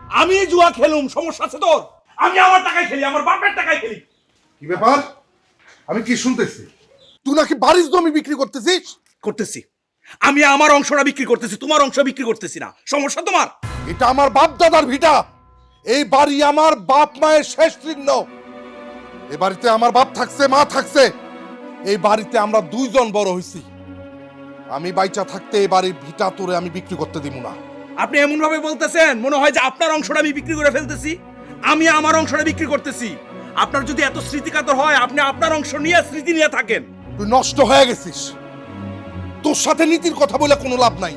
আমি জুয়া খেলুম, সমস্যা আছে তোর? আমি আমার টাকায় খেলি, আমার বাপের টাকায় খেলি। কি ব্যাপার? আমি কি শুনতেছি তুই নাকি বাড়ির জমি বিক্রি করতেছিস? করতেছি, আমি আমার অংশটা বিক্রি করতেছি, তোমার অংশ বিক্রি করতেছি না। সমস্যা তোমার? এটা আমার বাপ দাদার ভিটা। এই বাড়ি আমার বাপ মায়ের শেষ চিহ্ন। এই বাড়িতে আমার বাপ থাকছে, মা থাকছে। এই বাড়িতে আমরা দুইজন বড় হইছি। আমি বাইচা থাকতে এই বাড়ির ভিটা তোরে আমি বিক্রি করতে দিব না। আপনি এমন ভাবে বলতেছেন মনে হয় যে আপনার অংশটা আমি বিক্রি করে ফেলতেছি। আমি আমার অংশটা বিক্রি করতেছি। আপনার যদি এত স্মৃতিকাতর হয়, আপনি আপনার অংশ নিয়ে স্মৃতি নিয়ে থাকেন। তুই নষ্ট হয়ে গেছিস। তোর সাথে নীতির কথা বলে কোনো লাভ নাই।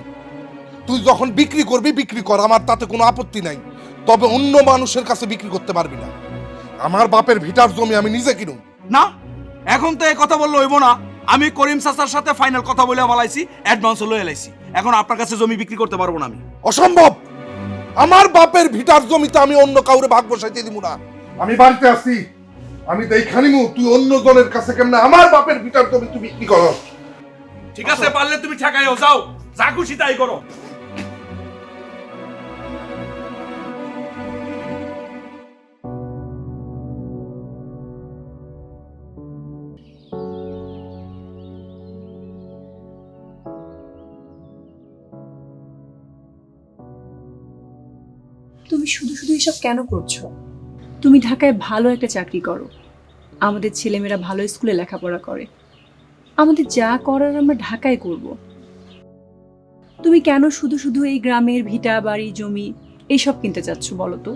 তুই যখন বিক্রি করবি বিক্রি কর, আমার তাতে কোনো আপত্তি নাই। তবে অন্য মানুষের কাছে বিক্রি করতে পারবি না। আমার বাপের ভিটার জমি আমি নিজে কিনুম। না, এখন তো এই কথা বললে হইব না। আমি করিম চাচার সাথে ফাইনাল কথা বলে বলাইছি, অ্যাডভান্সও লয়ে এলাইছি। এখন আপনার কাছে জমি বিক্রি করতে পারবো না আমি। অসম্ভব। আমার বাপের ভিটার জমিতে আমি অন্য কাউরে ভাগ বসাইতে দিব না। আমি বাড়িতে আছি, আমি দেখানিমু তুই অন্য জনের কাছে কেমনে আমার বাপের ভিটার জমি তুই বিক্রি কর। ঠিক আছে, পারলে তুমি ঠেকাইও, যাও, যা খুশি তাই করো। তুমি শুধু শুধু এসব কেন করছো? তুমি ঢাকায় ভালো একটা চাকরি করো, আমাদের ছেলেমেয়েরা ভালো স্কুলে লেখাপড়া করে, আমাদের যা করার আমরা ঢাকায় করব। তুমি কেন শুধু শুধু এই গ্রামের ভিটা বাড়ি জমি এইসব কিনতে চাচ্ছ বলো তো?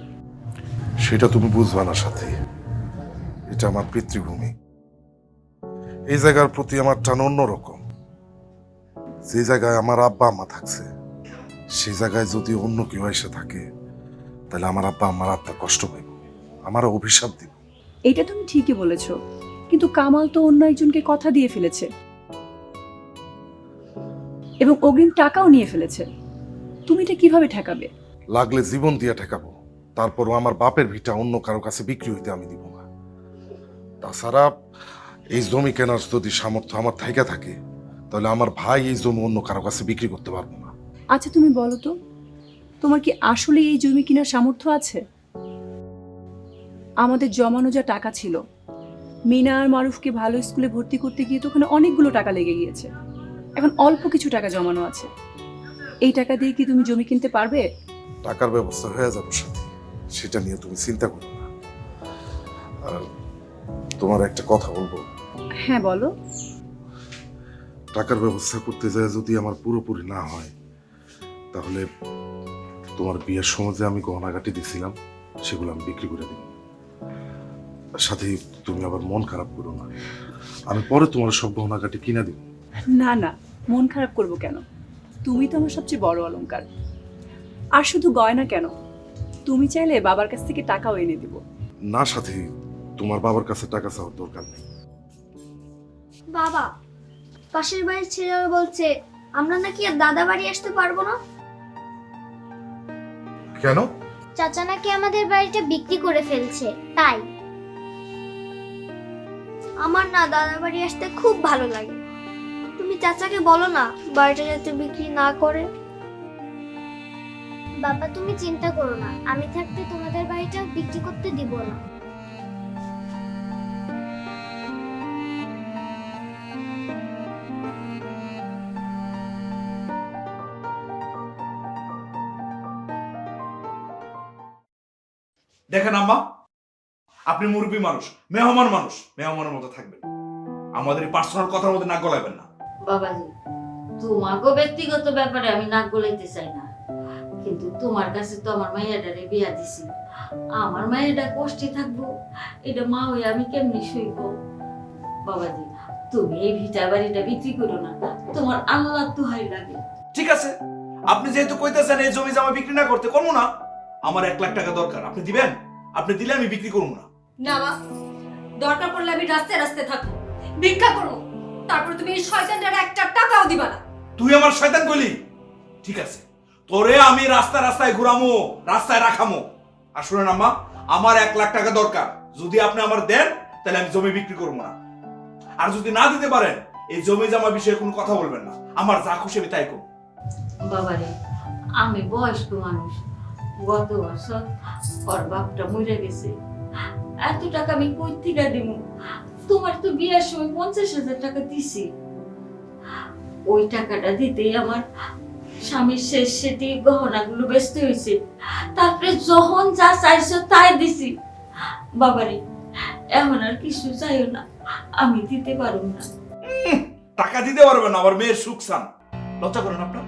সেটা তুমি বুঝবা না সাথী। এটা আমার পিতৃভূমি। এই জায়গার প্রতি আমার টান অন্যরকম। যে জায়গায় আমার আব্বা আম্মা থাকছে, সেই জায়গায় যদি অন্য কেউ এসে থাকে, তাহলে আমার আব্বা আমার আত্মা কষ্ট পাইব, আমার অভিশাপ দিব। এটা তুমি ঠিকই বলেছো, কিন্তু কামাল তো অন্য একজনকে কথা দিয়ে ফেলেছে এবং অগ্রিম টাকাও নিয়ে ফেলেছে। তুমি এটা কিভাবে ঠেকাবে? লাগলে জীবন দিয়ে ঠেকাবো, তারপরও আমার বাপের ভিটা অন্য কারো কাছে বিক্রি হইতে আমি দিব না। তাছাড়া এই জমি কেনার যদি সামর্থ্য আমার থাইকা থাকে, তাহলে আমার ভাই এই জমি অন্য কারো কাছে বিক্রি করতে পারবো না। আচ্ছা তুমি বলো তো, তোমার কি আসলে এই জমি কেনার সামর্থ্য আছে? আমাদের জমানো যা টাকা ছিল, মিনা আর মারুফকে ভালো স্কুলে ভর্তি করতে গিয়ে তো ওখানে অনেকগুলো টাকা লেগে গিয়েছে। এখন অল্প কিছু টাকা জমানো আছে, এই টাকা দিয়ে কি তুমি জমি কিনতে পারবে? টাকার ব্যবস্থা হয়ে যাবে সাথে, সেটা নিয়ে তুমি চিন্তা করো না। আর তোমার একটা কথা বলবো। হ্যাঁ বলো। টাকার ব্যবস্থা করতে যায় যদি আমার পুরোপুরি না হয়, তাহলে তোমার বিয়ের সময় যে আমি গহনাগাটি দিছিলাম সেগুলো আমি বিক্রি করে দিব। সাথে তুমি আবার মন খারাপ করো না, আমি পরে তোমার সব গহনাগাটি কিনে দিব। না না, মন খারাপ করব কেন? তুমি তো আমার সবচেয়ে বড় অলংকার। আর শুধু গয়না কেন, তুমি চাইলে বাবার কাছ থেকে টাকাও এনে দিব। না সাথে, তোমার বাবার কাছে টাকা চাওয়ার দরকার নেই। বাবা, পাশের বাড়ির ছেলেরা বলছে আমরা নাকি আর দাদা বাড়ি আসতে পারবো না। কেন? চাচা নাকি আমাদের বাড়িটা বিক্রি করে ফেলছে, তাই। আমার না দাদা বাড়ি আসতে খুব ভালো লাগে। তুমি চাচাকে বলো না বাড়িটা যাতে বিক্রি না করে। বাবা তুমি চিন্তা করো না, আমি থাকতে তোমাদের বাড়িটা বিক্রি করতে দিব না। দেখেন আম্মা, আপনি মুরব্বী মানুষ, মেহমানের মতো থাকবেন। আমাদের এই পার্সোনাল কথার মধ্যে নাক গলাইবেন না। বাবাজি, তোমাকে ব্যক্তিগত ব্যাপারে আমি নাক গলাইতে চাই না, কিন্তু তোমার কাছে তো আমার মাইয়াটারে বিয়া দিছি। আমার মাইয়াটা কষ্টে থাকবো, এটা মা হয়ে আমি কেমনি সইব? বাবাজি, তুমি এই ভিটা বাড়িটা বিক্রি করো না, তোমার আল্লাহ দোহাই লাগে। ঠিক আছে, আপনি যেহেতু কইতেছেন এই জমি জামা বিক্রি না করতে, করবো না। আমার 1 লাখ টাকা দরকার, আপনি দিবেন? আপনি দিলে আমি বিক্রি করবো না। না মা, দরকার পড়লে আমি রাস্তায় রাস্তায় থাকবো, ভিক্ষা করবো, তারপর তুমি এই শয়তানটার একটা টাকাও দিবা না। তুই আমার শয়তান কইলি? ঠিক আছে, তোরে আমি রাস্তায় রাস্তায় ঘুরামো, রাস্তায় রাখামো। আর শুনেন আম্মা, আমার 1 লাখ টাকা দরকার। যদি আপনি আমার দেন, তাহলে আমি জমি বিক্রি করবো না। আর যদি না দিতে পারেন, এই জমি জামা বিষয়ে কোনো কথা বলবেন না। আমার যা খুশি আমি তাই করব। বাবারে, আমি বয়স্ক মানুষ, গত বছর ওর বাপটা মরে গেছে, এত টাকা আমি কই থেকে দিব? তোমার তো বিয়ের সময় 50,000 টাকা দিছি, ওই টাকাটা দিতেই আমার স্বামীর শেষ সেটি গহনাগুলো ব্যস্ত হয়েছে। তারপরে যখন যা চাইছো তাই দিছি। বাবারে, এখন আর কিছু চাইও না, আমি দিতে পারব না। টাকা দিতে পারবেন না, আমার মেয়ের সুখ চান, লজ্জা করেন আপনার?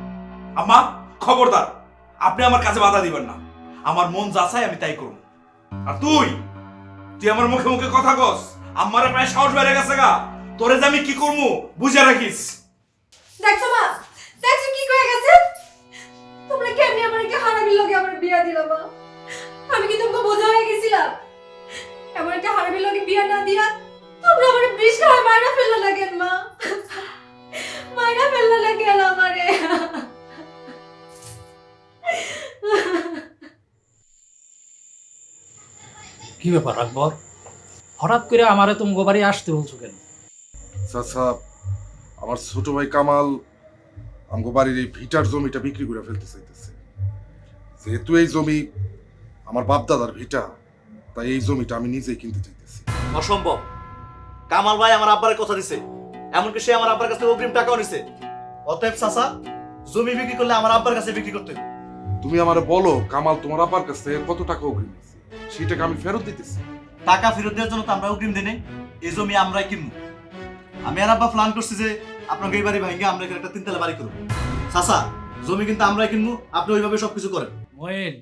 আম্মা খবরদার, আপনি আমার কাছে বাধা দিবেন না। আমার মন যা চাই আমি তাই করব। আর তুই আমার মুখে মুখে কথা কস, আমারে প্রায় সাহস বেড়ে গেছে গা, তোরে যে আমি কি করবো বুঝে রাখিস। দেখছো মা, দেখছো কি কয়ে গেছে? তোমরা কেমনি আমাকে হারামির লগে আমার বিয়া দিলা মা? আমি কি তোমাকে বোঝা হয়ে গেছিলাম? এমন একটা হারামির লগে বিয়া না দিয়া তোমরা আমার বিষ খাওয়ায় মাইরা ফেললা লাগেন মা, মাইরা ফেললা লাগেন আমারে। কি ব্যাপার আকবর, হঠাৎ করে আমারে তুমি বাড়ি আসতে বলছো কেন? চাচা, আমার ছোট ভাই কামাল আমগো বাড়ির এই ভিটার জমিটা বিক্রি করে ফেলতে চাইতেছে। যেহেতু এই জমি আমার বাপ দাদার ভিটা, তাই এই জমিটা আমি নিজেই কিনতে চাইতেছি। অসম্ভব। কামাল ভাই আমার আব্বার কথা দিছে, এমনকি সে আমার আব্বার কাছে অগ্রিম টাকাও নিছে। অতএব চাচা, জমি বিক্রি করলে আমার আব্বার কাছে বিক্রি করতে হবে। তুমি আমারে বলো, কামাল তোমার আব্বার কাছ থেকে কত টাকা অগ্রিম নিছে, সেই টাকা আমি ফেরত দিতেছি। টাকা ফেরত দেওয়ার জন্য তো আমরা অগ্রিম দিই নাই, এই জমি আমরাই কিনবো। আমি আর আব্বা প্ল্যান করছি যে আপনাকে এই বাড়ি ভাঙিয়ে আমরা এখানে একটা 3 তলা বাড়ি করবো। চাচা, জমি কিন্তু আমরাই কিনবো, আপনি ওইভাবে সবকিছু করেন। মইন,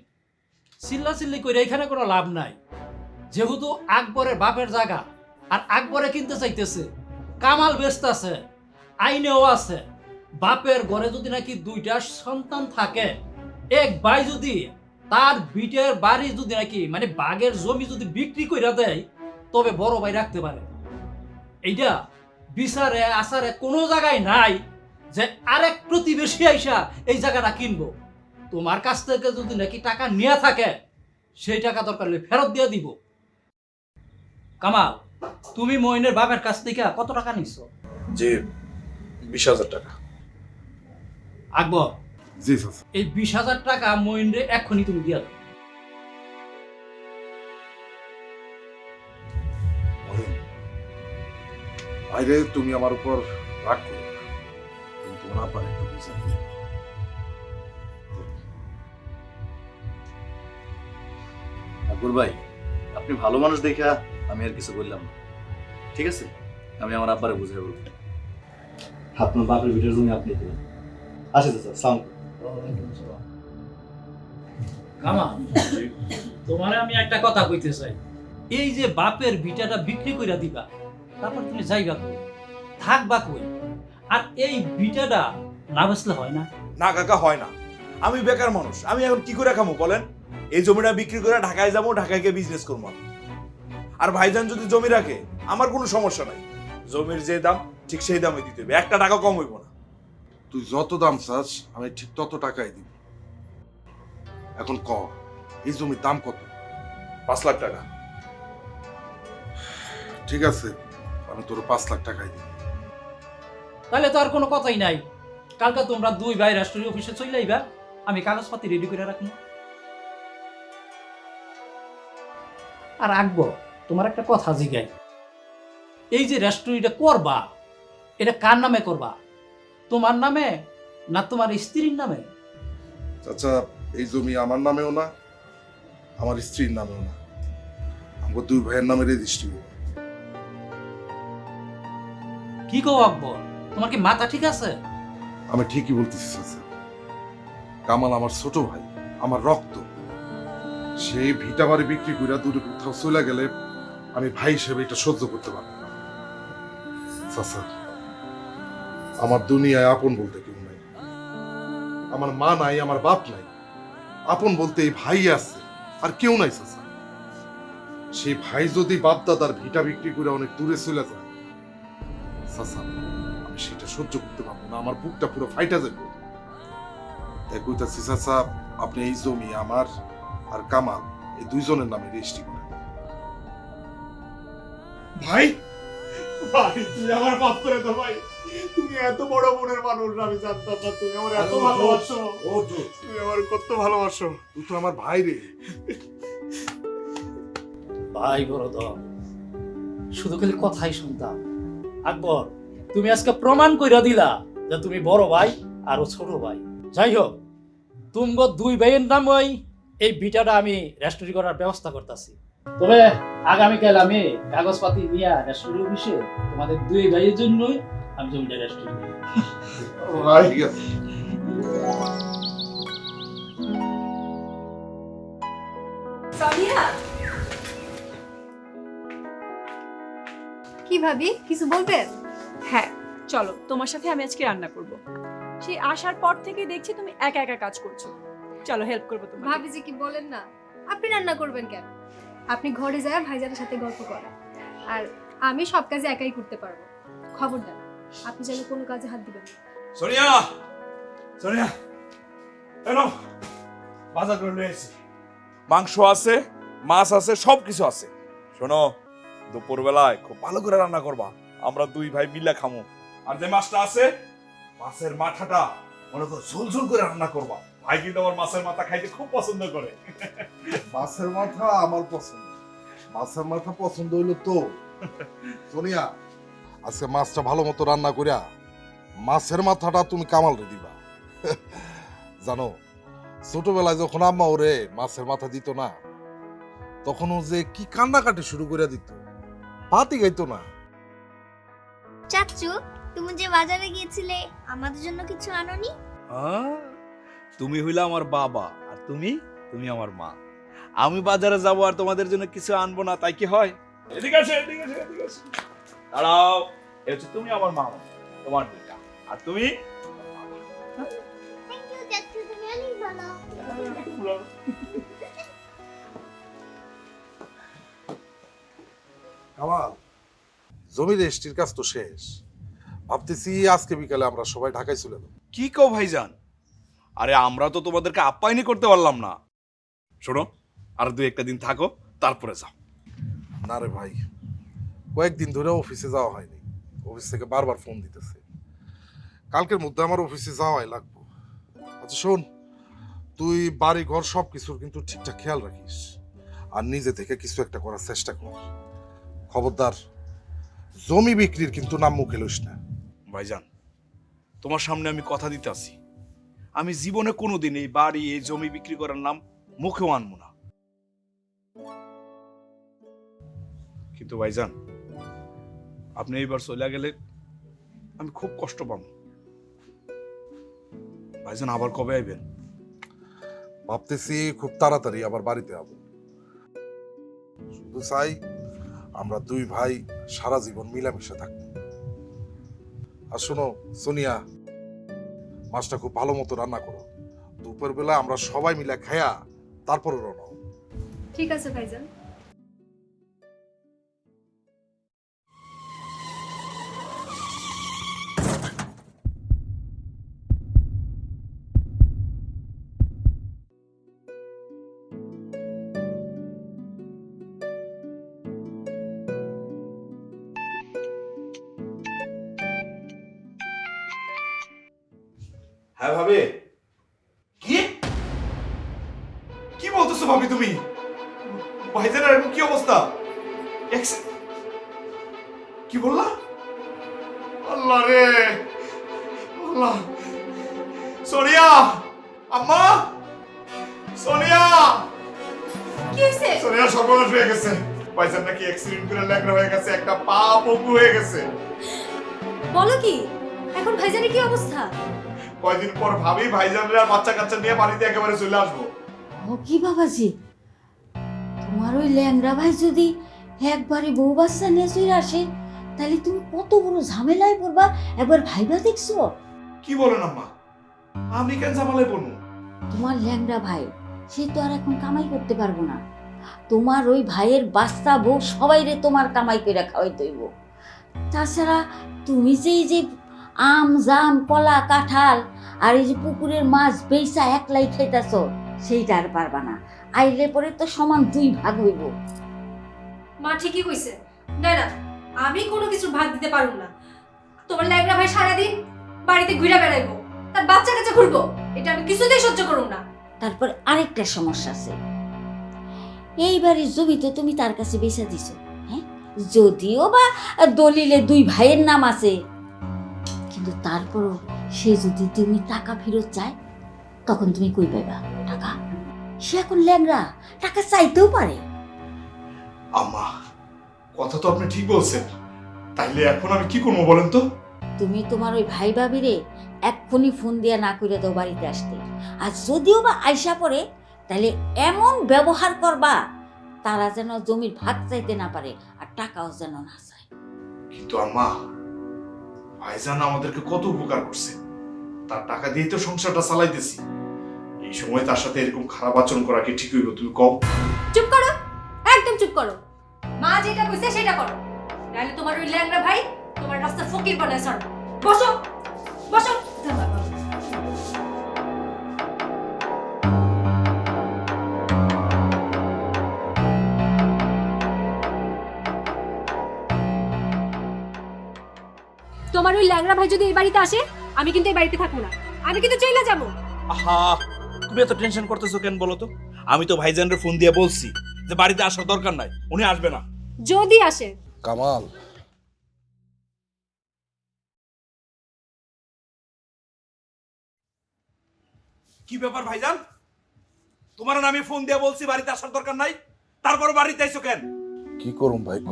চিল্লা চিল্লি করে এখানে কোনো লাভ নাই। যেহেতু আকবরের বাপের জায়গা আর আকবরে কিনতে চাইতেছে, কামাল ব্যস্ত আছে, আইনেও আছে। বাপের ঘরে যদি নাকি 2টা সন্তান থাকে, এক ভাই যদি তার বিটের বাড়ি যদি নাকি মানে বাগের জমি যদি বিক্রি করে দেয়, তবে বড় ভাই রাখতে পারে। এইটা বিচারে আসারে কোনো জায়গায় নাই যে আরেক প্রতিবেশী আইসা এই জায়গাটা কিনবো। তোমার কাছ থেকে যদি নাকি টাকা নিয়ে থাকে, সেই টাকা দরকার হলে ফেরত দিয়ে দিব। কামাল, তুমি মইনের বাপের কাছ থেকে কত টাকা নিছো? যে 20,000 টাকা। আকবর, জি চাচা। এই 20,000 টাকা মইনরে এক্ষুনি তুমি দিয়ে দাও। আইরে, তুমি আমার উপর রাগ করো না, তুমি তোমার আব্বার একটু বুঝাই। আকবর ভাই, আপনি ভালো মানুষ দেখা আমি আর কিছু বললাম না, ঠিক আছে? আমি আমার আব্বারে বুঝাই বলবো। আপনার বাপের ভিটার জমি আপনি দিলেন। আসি চাচা, সালাম। কামাল, তোমারে আমি একটা কথা কইতে চাই। এই যে বাপের ভিটাটা বিক্রি কইরা দিবা, তারপর তুমি যাইবা কই, থাকবা কই? আর এই ভিটাটা না বেচলে হয় না? না কাকা, হয় না। আমি বেকার মানুষ, আমি এখন কি করে খামো বলেন? এই জমিটা বিক্রি করে ঢাকায় যাবো, ঢাকায় গিয়ে বিজনেস করবো। আর ভাইজান যদি জমি রাখে আমার কোনো সমস্যা নাই, জমির যে দাম ঠিক সেই দামে দিতে হবে, 1 টাকা কম হইব না। তুই যত দাম চাস আমি ঠিক তত টাকাই দিব। এখন ক, এই জমির দাম কত? 5 লাখ টাকা। ঠিক আছে, আমি তোর 5 লাখ টাকাই দিব। তাহলে তো আর কোনো কথাই নাই। কালকে তোমরা 2 ভাই রাষ্ট্রীয় অফিসে চলে আইবা, আমি কাগজপাতি রেডি করে রাখবো। আর আকবর, তোমার একটা কথা জিগাই, এই যে রেস্টুরেন্টটা করবা, এটা কার নামে করবা? তোমার নামে না তোমার স্ত্রীর নামে? চাচা, এই জমি আমার নামেও না, আমার স্ত্রীর নামেও না, আমার 2 ভাইয়ের নামে রেজিস্ট্রি। কি কও আকবর, তোমার কি মাথা ঠিক আছে? আমি ঠিকই বলতেছি চাচা। কামাল আমার ছোট ভাই, আমার রক্ত। সেই ভিটা বাড়ি বিক্রি করে দূরে কোথাও চলে গেলে আমি ভাই হিসেবে এটা সহ্য করতে পারবো না। চাচা, আমার দুনিয়ায় আপন বলতে কেউ নাই। আমার মা নাই, আমার বাপ নাই, আপন বলতে এই ভাই আছে, আর কেউ নাই চাচা। সেই ভাই যদি বাপ দাদার ভিটা বিক্রি করে অনেক দূরে চলে যায়, চাচা আমি সেটা সহ্য করতে পারবো না, আমার বুকটা পুরো ফাইটা যাবে। তাই কইতাছি চাচা, আপনি এই জমি আমার আর কামাল এই 2 জনের নামে রেজিস্ট্রি করেন। ভাই, ভাই তুই আমার মাফ করে দাও ভাই, তুমি এত বড় মনের মানুষ আমি জানতাম না, তুমি আমার এত ভালোবাসো। ও জোট, তুমি আমার কত ভালোবাসো। তুই তো আমার ভাই রে। ভাই বড়দর, শুধু খালি কথাই শুনতাম। আকবর, তুমি আজকে প্রমাণ কইরা দিলা যে তুমি বড় ভাই আর ও ছোট ভাই। যাই হোক, তুমগো দুই ভাইয়ের নামই এই বিটাটা আমি রেস্টোরি করার ব্যবস্থা করতেছি। তবে আগামীকাল আমি কাগজপাতি নিয়ে রেস্টোরি অফিসে তোমাদের দুই ভাইয়ের জন্যই আমি জমিটা রেস্টোরি করি। ভাই ঠিক আছে। সামিয়া, কি ভাবি, কিছু বলবেন? হ্যাঁ, চলো তোমার সাথে আমি আজকে রান্না করব। সেই আসার পর থেকে দেখছি তুমি একা একা কাজ করছো। চলো হেল্প করবো তোমাকে। ভাবি যে কি বলেন না, আপনি রান্না করবেন কেন? আপনি ঘরে যায় ভাইজানের সাথে গল্প করেন, আর আমি সব কাজে একাই করতে পারবো। খবরদার আপনি যেন কোনো কাজে হাত দিবেন না। সোনিয়া, সোনিয়া, এনো বাজার করে নিয়ে এসেছি। মাংস আছে, মাছ আছে, সব কিছু আছে। শোনো, দুপুর বেলায় খুব ভালো করে রান্না করবা, আমরা দুই ভাই মিলে খামো। আর যে মাছটা আছে, মাছের মাথাটা মনে তো ঝোল ঝোল করে রান্না করবা। ভাই কিন্তু আমার মাছের মাথা খাইতে খুব পছন্দ করে। মাছের মাথা আমার পছন্দ, মাছের মাথা পছন্দ হইলো তো। সোনিয়া, আজকে মাছটা ভালো মতো রান্না করিয়া মাছের মাথাটা তুমি কামালরে দিবা। জানো, ছোটবেলায় যখন আম্মা ওরে মাছের মাথা দিত না, তখন ও যে কি কান্নাকাটি শুরু করে দিত, ভাতই গাইতো না। চাচু, তুমি যে বাজারে গিয়েছিলে আমাদের জন্য কিছু আনোনি? তুমি হইলা আমার বাবা, আর তুমি তুমি আমার মা। আমি বাজারে যাবো আর তোমাদের জন্য কিছু আনবো না, তাই কি হয়? এদিকে আসো, এদিকে আসো, এদিকে আসো। দাঁড়াও, এই হচ্ছে তুমি আমার মা, তোমার দুইটা, আর তুমি থ্যাংক ইউ চাচু, তুমি অনেক ভালো। কামাল, জমির রেজিস্ট্রির কাজ তো শেষ, ভাবতেছি আজকে বিকালে আমরা সবাই ঢাকায় চলে যাবো। কি কও ভাইজান? আরে আমরা তো তোমাদেরকে আপ্যায়নই করতে পারলাম না। শোনো, আর দুই একটা দিন থাকো, তারপরে যাও। না রে ভাই, কয়েকদিন ধরে অফিসে যাওয়া হয়নি, অফিস থেকে বারবার ফোন দিতেছে। কালকের মধ্যে আমার অফিসে যাওয়াই লাগবে। আচ্ছা শোন, তুই বাড়ি ঘর সব কিছুর কিন্তু ঠিকঠাক খেয়াল রাখিস, আর নিজে থেকে কিছু একটা করার চেষ্টা কর। খবরদার, জমি বিক্রির কিন্তু নাম মুখে লইস না। ভাইজান, তোমার সামনে আমি কথা দিতে আসি, আমি জীবনে কোনোদিন এই বাড়ি এই জমি বিক্রি করার নাম মুখেও আনবো না। কিন্তু ভাইজান, আপনি এইবার চলে গেলে আমি খুব কষ্ট পাবো। ভাইজান, আবার কবে আইবেন? ভাবতেছি খুব তাড়াতাড়ি আবার বাড়িতে যাবো। শুধু চাই আমরা দুই ভাই সারা জীবন মিলামিশে থাকবো। আর শোনো সোনিয়া, মাছটা খুব ভালো মতো রান্না করো। দুপুর বেলা আমরা সবাই মিলে খায়া তারপরে রওনা হবো। ঠিক আছে ভাইজান। হ্যাঁ ভাবি। কি কি বলতেছো ভাবি তুমি? ভাইজানের এরকম কি অবস্থা? কি বললা? আল্লাহ রে, আল্লাহ। সোনিয়া, আম্মা, সোনিয়া, কি হয়েছে? সোনিয়া সর্বনাশ হয়ে গেছে। ভাইজান নাকি অ্যাক্সিডেন্ট করে ল্যাংড়া হয়ে গেছে, একটা পা পঙ্গু হয়ে গেছে। বলো কি? এখন ভাইজানের কি অবস্থা? কয়দিন পর ভাবি ভাইজানরা বাচ্চা কাচ্চা নিয়ে বাড়িতে একেবারে চলে আসবো। ও কি বাবাজি, তোমার ওই ল্যাংড়া ভাই যদি একবারে বউ বাচ্চা নিয়ে চলে আসে, তাহলে তুমি কত বড় ঝামেলায় পড়বা একবার ভাইবা দেখছো? কি বলেন আম্মা? আমি কেন ঝামেলায় পড়বো? তোমার ল্যাংড়া ভাই সে তো আর এখন কামাই করতে পারবো না। তোমার ওই ভাইয়ের বাচ্চা বউ সবাইরে তোমার কামাই করে খাওয়াইতে হইব। তাছাড়া তুমি যে এই যে আম জাম কলা কাঁঠাল আর এই যে পুকুরের মাছ বেচা একলাই খাইতাছ, সেইটা আর পারবা না। আইলে পরে তো সমান দুই ভাগ হইব। মা ঠিকই কইছে। না না, আমি কোনো কিছু ভাগ দিতে পারব না। তোমার ল্যাংড়া ভাই সারাদিন বাড়িতে ঘুরে বেড়াইবো, তার বাচ্চা কাছে ঘুরবো, এটা আমি কিছুতেই সহ্য করুম না। তারপর আরেকটা সমস্যা আছে, এই বাড়ির জমি তো তুমি তার কাছে বেচা দিছো, হ্যাঁ? যদিও বা দলিলে 2 ভাইয়ের নাম আছে, কিন্তু তারপরও সে যদি তুমি টাকা ফেরত চায়, তখন তুমি কই পাইবা টাকা? সে এখন ল্যাংড়া, টাকা চাইতেও পারে। আম্মা, কথা তো আপনি ঠিক বলছেন, তাইলে এখন আমি কি করবো বলেন তো? তুমি তোমার ওই ভাই ভাবিরে এক্ষুনি ফোন দিয়া না করে দাও বাড়িতে আসতে। আর যদিও বা আইসা পড়ে, তাহলে এমন ব্যবহার করবা তারা যেন জমির ভাগ চাইতে না পারে, আর টাকাও যেন না চায়। কিন্তু আম্মা, ভাইজান আমাদেরকে কত উপকার করছে, তার টাকা দিয়ে তো সংসারটা চালাইতেছি। এই সময় তার সাথে এরকম খারাপ আচরণ করা কি ঠিক হইব? তুমি কও। চুপ করো, একদম চুপ করো। মা যেটা কইছে সেটা করো, নাহলে তোমার ওই ল্যাংড়া ভাই তোমার রাস্তা ফকির বানায় ছাড়। বসো বসো। তোমার ওই ল্যাংড়া ভাই যদি এই বাড়িতে আসে, আমি কিন্তু এই বাড়িতে থাকবো না, আমি কিন্তু চলে যাবো। আহা, তুমি এত টেনশন করতেছো কেন বলো তো? আমি তো ভাইজানের ফোন দিয়ে বলছি যে বাড়িতে আসার দরকার নাই, উনি আসবে না। যদি আসে। কামাল, কি ব্যাপার ভাইজান? তোমার আমি ফোন দিয়ে বলছি বাড়িতে আসার দরকার নাই, তারপর বাড়িতে আইছো কেন? কি করুম ভাই ক?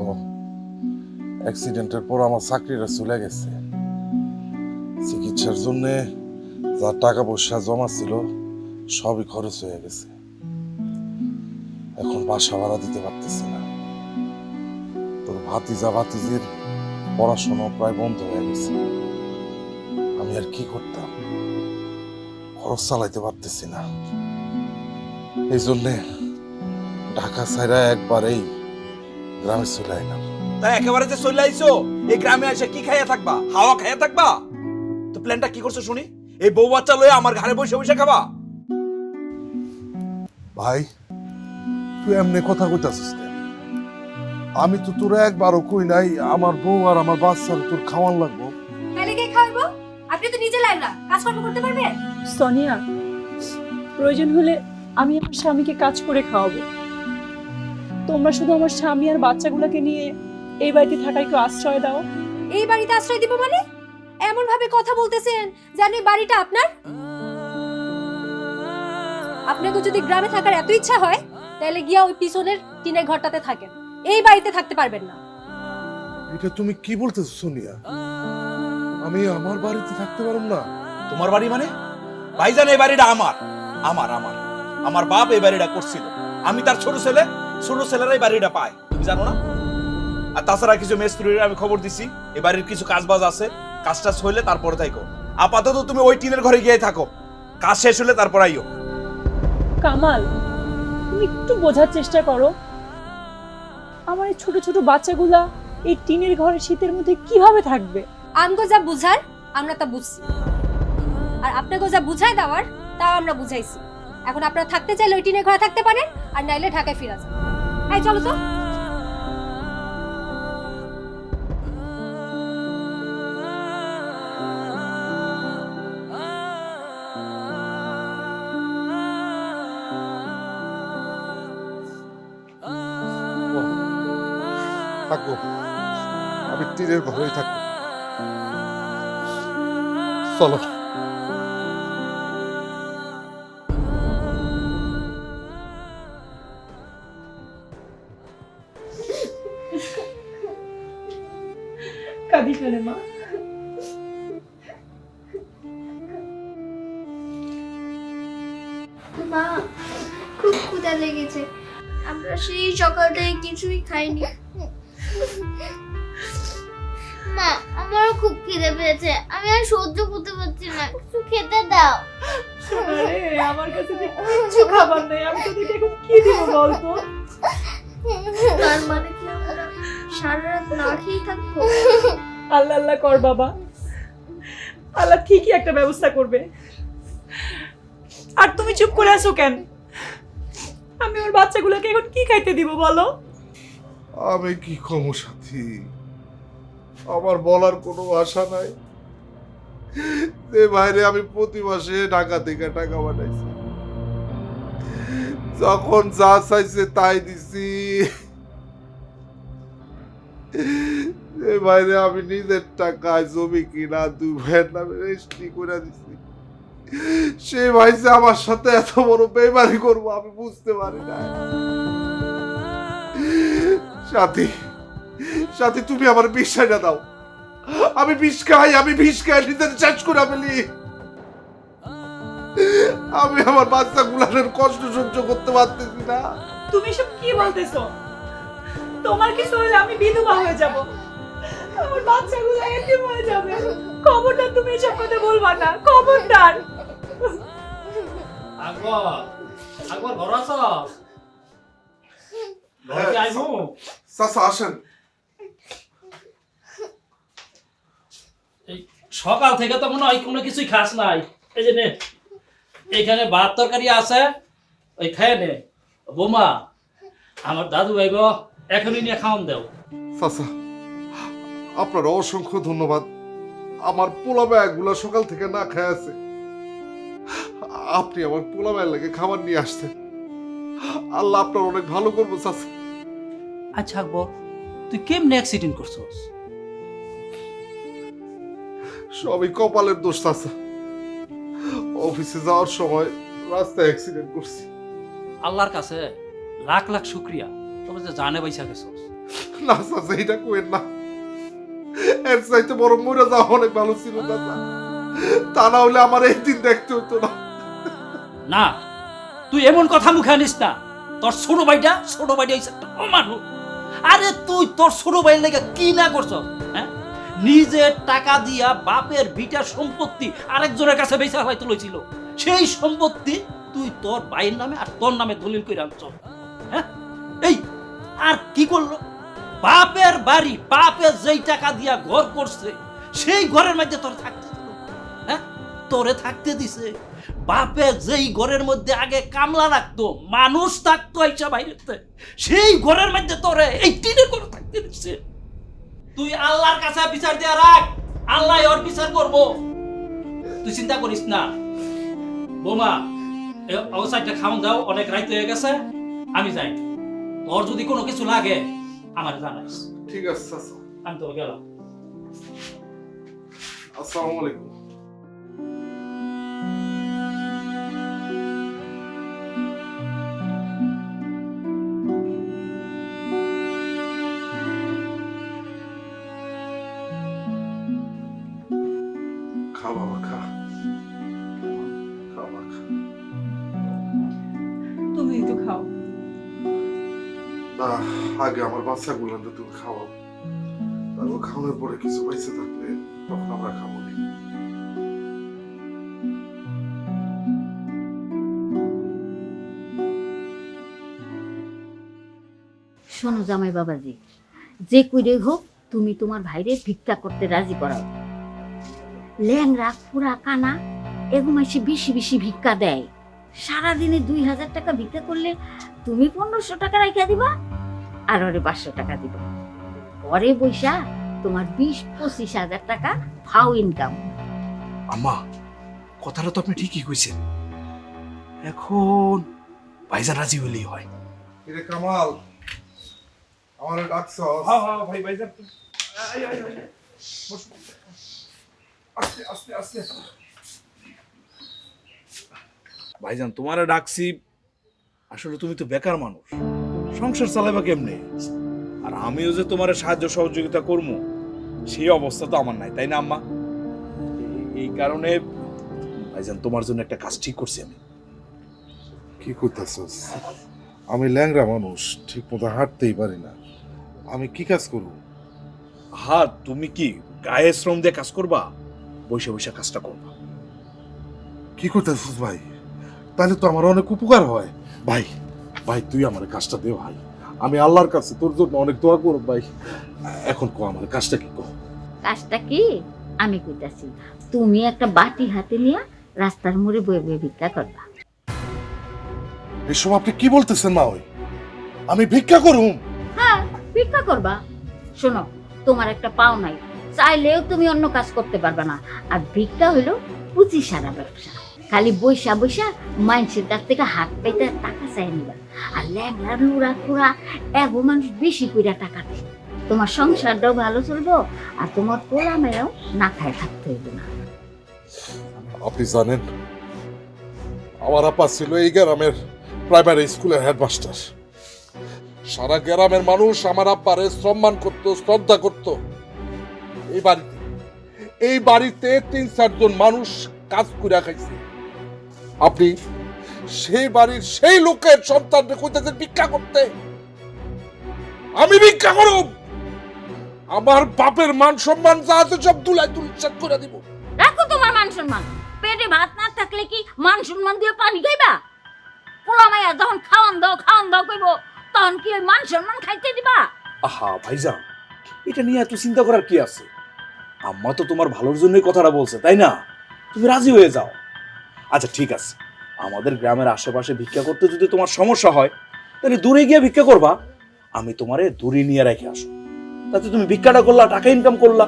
অ্যাক্সিডেন্টের পর আমার চাকরিটা চলে গেছে। চিকিৎসার জন্য যা টাকা পয়সা জমা ছিল সবই খরচ হয়ে গেছে। এখন বাসা ভাড়া দিতে পারতেছি না। তোর ভাতিজা ভাতিজির পড়াশোনা প্রায় বন্ধ হয়ে গেছে। আমি আর কি করতাম? খরচ চালাইতে পারতেছি না। এই জন্যে ঢাকা ছাইরা একবারেই গ্রামে চলে আইলাম। তাই একেবারে যে চলে আইছো, এই গ্রামে এসে কি খাইয়া থাকবা? হাওয়া খাইয়া থাকবা? তো প্ল্যানটা কি করছো শুনি? এই বউ বাচ্চা লয়ে আমার ঘরে বসে বসে খাবা? ভাই, তুই এমনি কথা কইতাছিস কেন? আমি তো তোর একবারও কই নাই আমার বউ আর আমার বাচ্চার তোর খাওয়ান লাগবো। তাহলে কে খাওয়াবো? আপনি তো নিজে ল্যাংড়া, কাজকর্ম করতে পারবেন? সোনিয়া, প্রয়োজন হলে আমি আমার স্বামীকে কাজ করে খাওয়াবো। তোমরা শুধু আমার স্বামী আর বাচ্চাগুলোকে নিয়ে এই বাড়িতে থাকা একটু আশ্রয় দাও। এই বাড়িতে আশ্রয় দিব মানে? এমন ভাবে কথা বলতেছেন যেন এই বাড়িটা আপনার। আপনাকে যদি গ্রামে থাকার এত ইচ্ছা হয়, তাহলে গিয়া ওই পিছনের টিনের ঘরটাতে থাকেন, এই বাড়িতে থাকতে পারবেন না। এটা তুমি কি বলতেছো সোনিয়া? আমি আমার বাড়িতে থাকতে পারব না? তোমার বাড়ি মানে? ভাইজান, এই বাড়িটা আমার আমার আমার আমার বাপ এই বাড়িটা করছিল। আমি তার ছোট ছেলে, ছোট ছেলেরাই বাড়িটা পায়, তুমি জানো না? আর তাছাড়া কিছু মেস্ত্রির আমি খবর দিছি, এই বাড়ির কিছু কাজ বাজ আছে, কাজটা হইলে তারপরে থাকো। আপাতত তুমি ওই টিনের ঘরে গিয়ে থাকো, কাজ শেষ হলে তারপর আইও। কামাল, তুমি একটু বোঝার চেষ্টা করো। আমার এই ছোট ছোট বাচ্চাগুলা এই টিনের ঘরে শীতের মধ্যে কিভাবে থাকবে? আমগো যা বুঝার আমরা তা বুঝছি, আর আপনাকে যা বুঝাই দেওয়ার তাও আমরা বুঝাইছি। এখন আপনারা থাকতে চাইলে ওই টিনের ঘরে থাকতে পারেন, আর নাইলে ঢাকায় ফিরে যান। এই চলো তো। থাকবো, আমি টিনের ঘরেই থাকবো। চলো। কাঁদিস না রে মা। মা, খুব ক্ষুধা লেগেছে, আমরা সেই সকাল থেকে কিছুই খাইনি। মা, আমারও খুব খিদে পেয়েছে, আমি আর সহ্য করতে পারছি না, কিছু খেতে দাও। আরে আমার কাছে যে কিছু খাবার নেই, আমি তোদেরকে এখন কি দিব বলতো? তার মানে কি আমরা সারা রাত না খেয়ে থাকবো? আল্লাহ আল্লাহ কর বাবা, আল্লাহ ঠিকই একটা ব্যবস্থা করবে। আর তুমি চুপ করে আছো কেন? আমি ওর বাচ্চাগুলোকে এখন কি খাইতে দিব বলো? আমি কি কম সাথী? আমার বলার কোনো ভাষা নাই। যে বাইরে আমি প্রতি মাসে ঢাকা থেকে টাকা পাঠাইছি, যখন যা চাইছে তাই দিছি। যে বাইরে আমি নিজের টাকায় জমি কিনা 2 ভাইয়ের নামে রেজিস্ট্রি করে দিছি, সে ভাইছে আমার সাথে এত বড় বেইমানি করবো আমি বুঝতে পারি না। সাথী, সাথী, তুমি আমার বিশ্বাসটা দাও। আমি বিষ খাই নিজের শেষ করে ফেলি। আমি আমার বাচ্চাগুলোর কষ্ট সহ্য করতে পারতেছি না। তুমি সব কি বলতেছো? তোমার কিছু হলে আমি বিধবা হয়ে যাব, আমার বাচ্চাগুলো এতিম হয়ে যাবে। খবরদার তুমি এসব কথা বলবা না, খবরদার। আকবর ঘর আছো? ঘরে আইবো? চাচা আসেন। এই সকাল থেকে তো মনে হয় কোনো কিছুই খাস নাই। এই যে নে, এইখানে ভাত তরকারি আছে, ওই খেয়ে নে। বৌমা, আমার দাদু ভাই গো এখনই নিয়ে খাওয়ান দেও। চাচা, আপনার অসংখ্য ধন্যবাদ। আমার পোলা ব্যাগগুলো সকাল থেকে না খেয়ে আছে, আপনি আমার পোলা ব্যাগ লাগে খাবার নিয়ে আসতেন। আল্লাহ আপনার অনেক ভালো করবো চাচা। আচ্ছা আকবর, তুই কেমনে অ্যাক্সিডেন্ট করছস? সবই কপালের দোষ চাচা। অফিসে যাওয়ার সময় রাস্তায় অ্যাক্সিডেন্ট করছি। আল্লাহর কাছে লাখ লাখ শুক্রিয়া, তবে যে জানে পয়সা গেছস। না চাচা, এটা কোয়েন না। এর চাইতে বড় মরে যাওয়া অনেক ভালো ছিল চাচা। তা না হলে আমার এই দিন দেখতে হতো না। না, তুই এমন কথা মুখে আনিস না। তোর ছোট ভাইটা হইছে একটা অমানুষ। আরে তুই তোর ছোট ভাইয়ের লেগে কি না করছস? হ্যাঁ, নিজের টাকা দিয়া বাপের ভিটার সম্পত্তি আরেকজনের কাছে বেচা হয়তো লইছিল। সেই সম্পত্তি তুই তোর ভাইয়ের নামে আর তোর নামে দলিল করে আনছস। হ্যাঁ, এই আর কি করলো? বাপের বাড়ি, বাপের যেই টাকা দিয়া ঘর করছে সেই ঘরের মধ্যে তোর থাকতে দিল। হ্যাঁ, তোরে থাকতে দিছে। বাপে যেই ঘরের মধ্যে আগে কামলা রাখতো, মানুষ থাকতো এইসব বাইরেতে, সেই ঘরের মধ্যে তোরে এই টিনের ঘরে থাকতে দিচ্ছে। তুই আল্লাহর কাছে বিচার দিয়া রাখ, আল্লাহ ওর বিচার করবো, তুই চিন্তা করিস না। বোমা, অবস্থাটা খাওয়ান দাও, অনেক রাইত হয়ে গেছে, আমি যাই। তোর যদি কোনো কিছু লাগে আমার জানাইস। ঠিক আছে চাচা, আমি তো গেলাম। আসসালামু আলাইকুম। খা বাবা, খা খা মা, খা। তুমি তো খাও। না, আগে আমার বাচ্চাগুলো তুমি খাওয়াও, তারপর খাওয়ানোর পরে কিছু পয়সা থাকলে তখন আমরা খাবো। শোনো জামাই বাবাজি, যে কইরে হোক তুমি তোমার ভাইরে ভিক্ষা করতে রাজি করাও। ল্যাংরা পুরা কানা এরকম এসে বেশি বেশি ভিক্ষা দেয়। সারাদিনে 2000 টাকা ভিক্ষা করলে তুমি 1500 টাকা রাখিয়া দিবা, আর ওরে 500 টাকা দিবা। পরে বৈশা তোমার 20-25 হাজার টাকা ফাও ইনকাম। আম্মা, কথাটা তো আপনি ঠিকই কইছেন। এখন ভাইজান রাজি হইলেই হয়। কিরে কামাল, আমার ডাকছস? হ্যাঁ হ্যাঁ ভাই, ভাইজান বস, আস্তে আস্তে আস্তে। ভাইজান তোমারে ডাকছি, আসলে তুমি তো বেকার মানুষ, সংসার চালাইবা কেমনে? আর আমিও যে তোমার সাহায্য সহযোগিতা করবো সেই অবস্থা তো আমার নাই, তাই না আম্মা? এই কারণে ভাইজান তোমার জন্য একটা কাজ ঠিক করছি আমি। কি করতেছস? আমি ল্যাংড়া মানুষ, ঠিক মতো হাঁটতেই পারি না, আমি কি কাজ করব? হ্যাঁ, তুমি কি গায়ে শ্রম দিয়ে কাজ করবা? বসে বসে কাজটা করবা। কি করতেছস ভাই? তাহলে তো আমার অনেক উপকার হয়। ভাই, ভাই তুই আমার কাজটা দে ভাই, আমি আল্লাহর কাছে তোর জন্য অনেক দোয়া করব ভাই। এখন কো আমার কাজটা কি? কো কাজটা কি আমি কইতাছি, তুমি একটা বাটি হাতে নিয়ে রাস্তার মোড়ে বয়ে বয়ে ভিক্ষা করবা। এসব আপনি কি বলতেছেন মা? ওই আমি ভিক্ষা করুম? হ্যাঁ, ভিক্ষা করবা। শোনো, তোমার একটা পাও নাই, চাইলেও তুমি অন্য কাজ করতে পারবে না। আর ভিক্ষা হইলো পুঁজি সারা ব্যবসা, খালি বৈশা বৈশা মানুষের কাছ থেকে হাত পাইতে টাকা চাই নিবা। আর ল্যাংড়া লুড়া খুড়া এগো মানুষ বেশি কইরা টাকা দেয়, তোমার সংসারটাও ভালো চলবো আর তোমার পোলা মেয়েও না খায় থাকতে হইবে না। আপনি জানেন আমার আপা ছিল এই গ্রামের প্রাইমারি স্কুলের হেডমাস্টার। সারা গ্রামের মানুষ আমার আব্বারে সম্মান করত, শ্রদ্ধা করত। এই বাড়িতে 3-4 জন মানুষ কাজ করে খাইছে। আপনি সেই বাড়ির সেই লোকের সন্তানকে কইতেছেন ভিক্ষা করতে? আমি ভিক্ষা করব? আমার বাপের মান সম্মান যা আছে সব দুলাই তুলছাট করে দিব। রাখো তোমার মান সম্মান, পেটে ভাত না থাকলে কি মান সম্মান দিয়ে পানি খাইবা? পোলা মাইয়া যখন খাওয়ান দাও কইব, তখন কি ওই মান সম্মান খাইতে দিবা? আহা ভাইজান, এটা নিয়ে এত চিন্তা করার কি আছে? আম্মা তো তোমার ভালোর জন্যই কথাটা বলছে, তাই না? তুমি রাজি হয়ে যাও। আচ্ছা ঠিক আছে, আমাদের গ্রামের আশেপাশে ভিক্ষা করতে যদি তোমার সমস্যা হয় তাহলে দূরে গিয়ে ভিক্ষা করবা। আমি তোমারে দূরে নিয়ে রেখে আসো, তাতে তুমি ভিক্ষাটা করলা, টাকা ইনকাম করলা,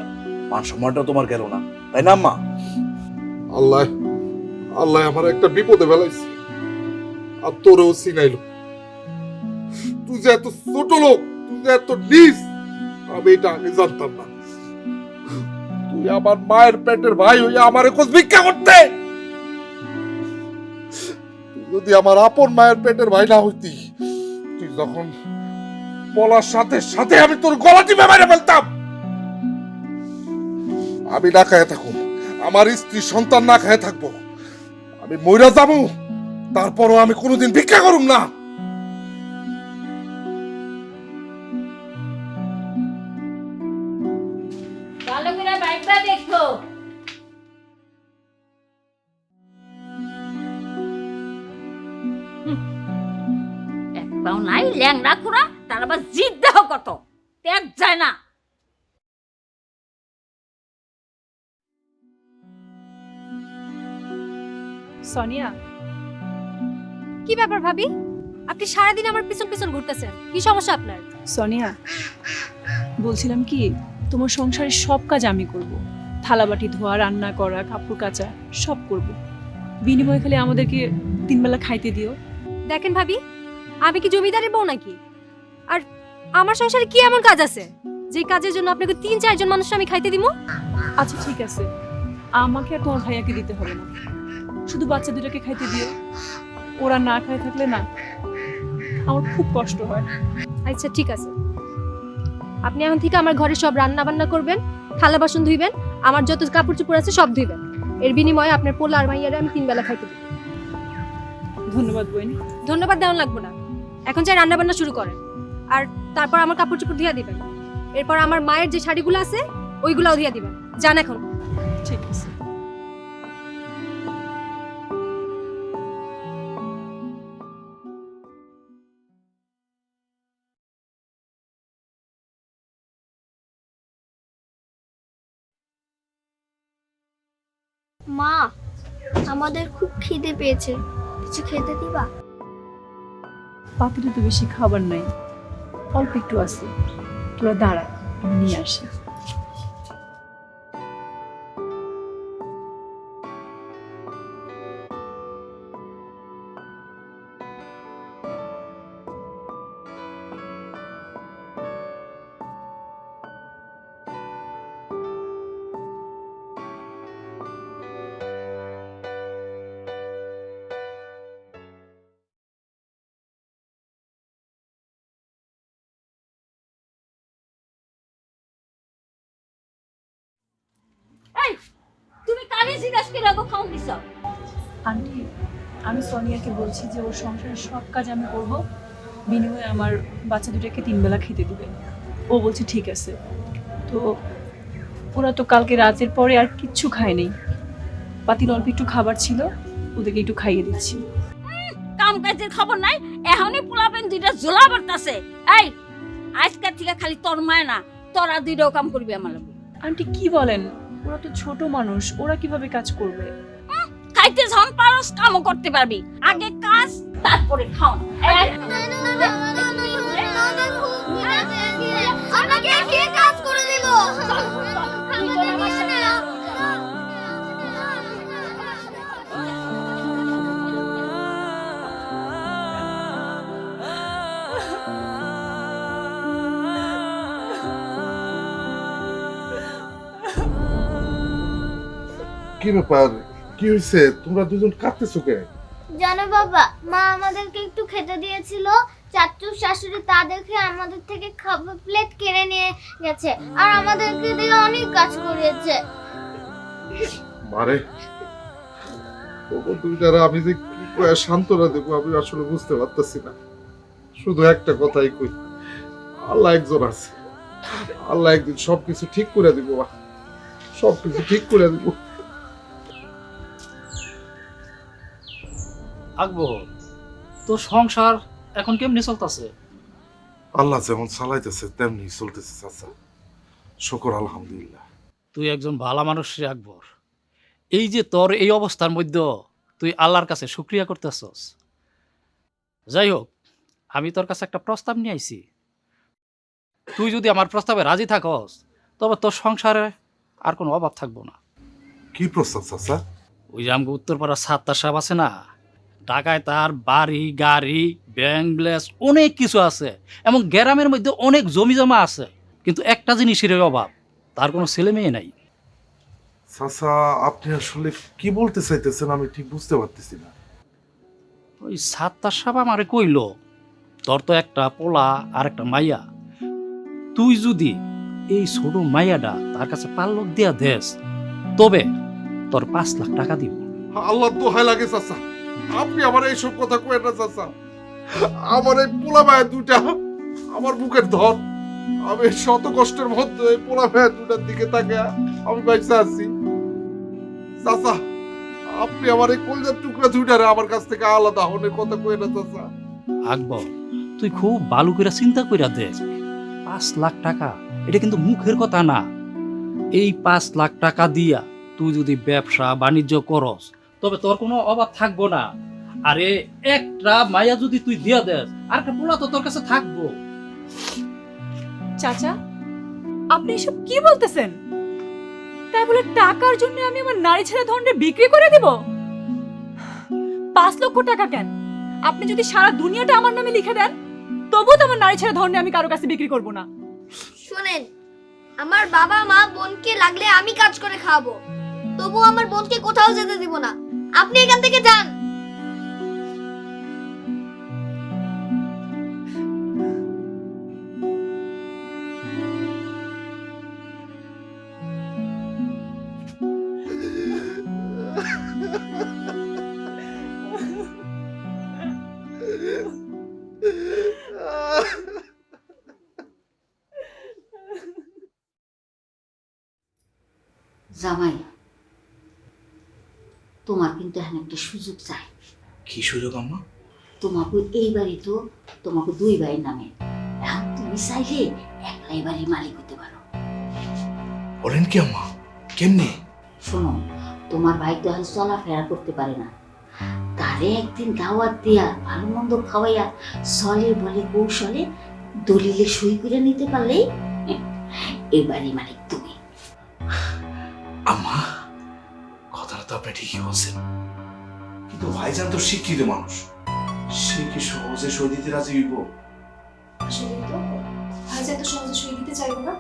মান সম্মানটা তোমার গেল না, তাই না আম্মা? আল্লাহ আল্লাহ আমার একটা বিপদে ফেলাইছে, আর তোরেও চিনাইলো। তুই যে এত ছোট লোক, তুই যে এত নিচ, আমি এটা আগে জানতাম না। তুই আমার মায়ের পেটের ভাই হইয়া আমারে কোস ভিক্ষা করতে? তুই যদি আমার আপন মায়ের পেটের ভাই না হইতি, তুই যখন বলার সাথে সাথে আমি তোর গলা টিপে মেরে ফেলতাম। আমি না খায় থাকুম, আমার স্ত্রী সন্তান না খায় থাকবো, আমি মইরা যাবো, তারপরও আমি কোনোদিন ভিক্ষা করুম না। ভালো করে বাইকটা দেখো। এক পাও নাই ল্যাংড়া খুড়া, তার আবার জিদ দেহ কত, ত্যাগ যায় না। সোনিয়া, কি ব্যাপার ভাবি? আপনি সারাদিন আমার পিছন পিছন ঘুরতেছেন, কি সমস্যা আপনার? সোনিয়া, বলছিলাম কি, তোমার সংসারের সব কাজ আমি করব। থালাবাটি ধোয়া, রান্না করা, কাপড় কাচা সব করব। বিনিময়ে খালি আমাদেরকে 3 বেলা খাইতে দিও। দেখেন ভাবি, আমি কি জমিদারের বউ নাকি? আর আমার সংসারে কি এমন কাজ আছে যে কাজের জন্য আপনাকে 3-4 জন মানুষ আমি খাইতে দিব? আচ্ছা ঠিক আছে, আমাকে আর তোমার ভাইয়াকে দিতে হবে না, শুধু বাচ্চা দুটাকে খাইতে দিও। ওরা না খায় থাকলে না আমার খুব কষ্ট হয়। আচ্ছা ঠিক আছে, আপনি এখন থেকে আমার ঘরে সব রান্না বান্না করবেন, থালা বাসন ধুইবেন, আমার যত কাপড় চোপড় আছে সব ধুইবেন। এর বিনিময়ে আপনার পোলা আর মাইয়ারে আমি 3 বেলা খাইতে দিব। ধন্যবাদ বইন। ধন্যবাদ দেওয়া লাগবে না, এখন যাই রান্না বান্না শুরু করেন। আর তারপর আমার কাপড় চোপড় ধুইয়া দিবেন। এরপর আমার মায়ের যে শাড়িগুলো আছে ওইগুলাও ধুইয়া দিবেন। যান এখন। ঠিক আছে। মা, আমাদের খুব খিদে পেয়েছে, কিছু খেতে দিবা? পাতিলে তো বেশি খাবার নাই, অল্প একটু আছে, তোরা দাঁড়া, আমি নিয়ে আসি। এই তুমি কানে জিজ্ঞাসা করে রাখো খাওন দিছ? আন্টি, আমি সোনিয়াকে বলছি যে ওর সংসারের সব কাজ আমি করব, বিনিময়ে আমার বাচ্চা দুটাকে 3 বেলা খেতে দিবে। ও বলছে ঠিক আছে। তো ওরা তো কালকে রাতের পরে আর কিচ্ছু খায়নি, পাতিল অল্প একটু খাবার ছিল, ওদেরকে একটু খাইয়ে দিচ্ছি। কাম কাজের খবর নাই, এখনই পোলাপেন দুইটা ঝোলা পড়তাছে। এই আজকের থেকে খালি তোর মায় না, তোরা দুইটাও কাম করবি আমার লগে। আন্টি কি বলেন, ওরা তো ছোট মানুষ, ওরা কিভাবে কাজ করবে? খাইতে যখন পারস কামও করতে পারবি, আগে কাজ তারপরে খাওন। আমাকে কে কাজ করে দিল? কি ব্যাপার? কি হয়েছে? তোমরা দুজন কাঁদতেছো কে? জানো বাবা, মা আমাদেরকে একটু খেতে দিয়েছিল, চাচু শাশুড়ি তা দেখে আমাদের থেকে খাবার প্লেট কিনে নিয়ে গেছে আর আমাদেরকে দিয়ে অনেক কাজ করিয়েছে। মারে তুমি যারা, আমি যে কি করে সান্ত্বনা দেবো আমি আসলে বুঝতে পারতেছি না। শুধু একটা কথাই কই, আল্লাহ একজন আছে, আল্লাহ একদিন সবকিছু ঠিক করে দিব, সবকিছু ঠিক করে দিব। আকবর, তোর সংসার এখন কেমনি চলতেছে? আল্লাহ যেমন চালাইতেছে তেমনি চলতেছে চাচা, শুকর আলহামদুলিল্লাহ। তুই একজন ভালো মানুষ রে আকবর। এই যে তোর এই অবস্থার মধ্যে তুই আল্লাহর কাছে শুকরিয়া করতেছস। যাই হোক, আমি তোর কাছে একটা প্রস্তাব নিয়ে আইছি। তুই যদি আমার প্রস্তাবে রাজি থাকস তবে তোর সংসারে আর কোনো অভাব থাকবো না। কি প্রস্তাব চাচা? ওই যে আমাকে উত্তরপাড়ার সাত্তার সাহেব আছে না, ঢাকায় তার বাড়ি গাড়ি ব্যাংক ব্যালেন্স অনেক কিছু আছে এবং গ্রামের মধ্যে অনেক জমি জমা আছে, কিন্তু একটা জিনিসের অভাব, তার কোনো ছেলে মেয়ে নাই। চাচা আপনি আসলে কি বলতে চাইতেছেন আমি ঠিক বুঝতে পারতেছি না। ওই সাত্তার সাহেব আমারে কইল, তোর তো একটা পোলা আর একটা মাইয়া, তুই যদি এই ছোট মাইয়াটা তার কাছে পাল্লক দিয়া দেস তবে তোর 5 লাখ টাকা দিব। আল্লাহ দোহাই লাগে চাচা, আপনি আমার এইসব কথা কইেন না চাচা। আমার এই পোলা ভাইয়ের দুটা আমার বুকের ধর, আমি শত কষ্টের মধ্যে এই পোলা ভাইয়ের দুটার দিকে তাকে আমি বাইসা আছি। চাচা আপনি আমার এই কলজার টুকরা দুটারে আমার কাছ থেকে আলাদা হনের কথা কইেন না চাচা। আকবর, তুই খুব ভালো করে চিন্তা কইরা দেখ, 5 লাখ টাকা এটা কিন্তু মুখের কথা না। এই 5 লাখ টাকা দিয়া তুই যদি ব্যবসা বাণিজ্য করস তবে তোর কোনো অভাব থাকবো না। আরে একটা মায়া যদি তুই দিয়া দেস আর একটা পোলা তো তোর কাছে থাকবো। চাচা, আপনি এসব কি বলতেছেন? তাই বলে টাকার জন্য আমি আমার নারী ছেড়ে ধনরে বিক্রি করে দিব? 5 লক্ষ টাকা কেন? আপনি যদি সারা দুনিয়াটা আমার নামে লিখে দেন তবুও তো আমার নারী ছেড়ে ধনরে আমি কারো কাছে বিক্রি করব না। শুনেন, আমার বাবা মা বোনকে লাগলে আমি কাজ করে খাওয়াবো, তবু আমার বোনকে কোথাও যেতে দিব না। আপনি এখান থেকে যান। জামাই, তোমার কিন্তু এখন একটা সুযোগ চাই। কি সুযোগ আম্মা? তোমাকে এই বাড়ি তো তোমাকে 2 ভাইয়ের নামে, এখন তুমি চাইলে একলাই বাড়ির মালিক হতে পারো। বলেন কি আম্মা? কেমনে? শোনো, তোমার ভাই তো এখন চলাফেরা করতে পারে না, তারে একদিন দাওয়াত দিয়া ভালো মন্দ খাওয়াইয়া চলে বলে কৌশলে দলিলে সই করে নিতে পারলেই এই বাড়ির মালিক তুমি। আম্মা কথাটা তো আপনি ঠিকই বলছেন, কিন্তু ভাইজান তো শিক্ষিত মানুষ, সে কি সহজে সই দিতে রাজি হইব? আসলে তো ভাইজান তো সহজে সই দিতে চাইবো না,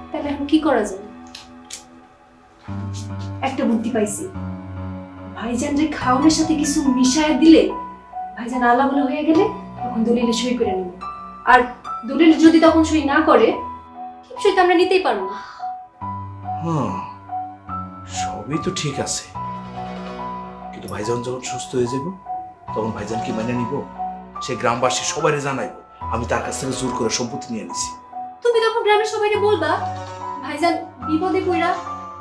তাহলে এখন কি করা যায়? একটা বুদ্ধি পাইছি, ভাইজান যে খাওয়ানোর সাথে কিছু মিশায় দিলে ভাইজান আলা বলে হয়ে গেলে তখন দলিলে সই করে নেব, আর দলিল যদি তখন সই না করে সই তো আমরা নিতেই পারবো না। হ্যাঁ, সবই তো ঠিক আছে, কিন্তু ভাইজান যখন সুস্থ হয়ে যাব তখন ভাইজান কি মেনে নিব? সে গ্রামবাসী সবাইকে জানাইবো আমি তার কাছ থেকে জোর করে সম্পত্তি নিয়ে নিছি। তুমি তখন গ্রামের সবাইকে বলবা ভাইজান বিপদে পড়া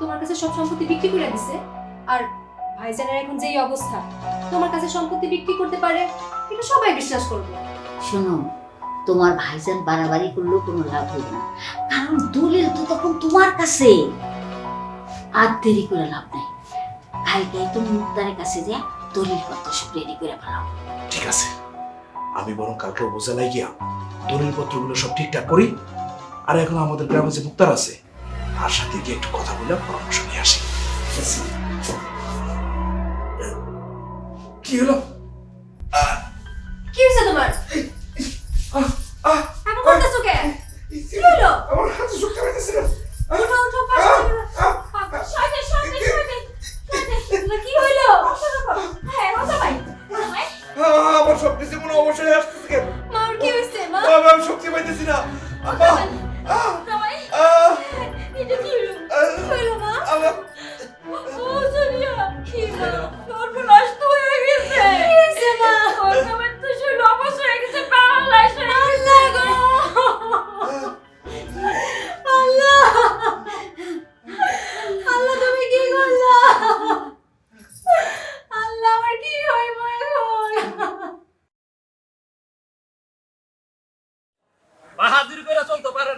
তোমার কাছে সব সম্পত্তি বিক্রি করে দিছে, আর ভাইজানের এখন যেই অবস্থা তোমার কাছে সম্পত্তি বিক্রি করতে পারে এটা সবাই বিশ্বাস করবে। শোনো, তোমার ভাইজান বাড়াবাড়ি করলেও কোনো লাভ হবে না, কারণ দলিল তো তখন তোমার কাছে। আর দেরি করে লাভ নাই, কালকে তুমি মুক্তারের কাছে যা দলিল পত্র সব রেডি করে ফেলাও। ঠিক আছে, আমি বরং কালকে বোঝালাই গিয়া দলিল পত্রগুলো সব ঠিকঠাক করি, আর এখন আমাদের গ্রামে যে মুক্তার আছে তার সাথে গিয়ে একটু কথা বলে পরামর্শ নিয়ে আসি। কি হলো? কি হয়েছে তোমার? এমন করতেছো কেন? কি হলো? আমার হাতে শক্তি পাইতেছি না। উঠো উঠো, পাশে চলো। সাইডে সাইডে সাইডে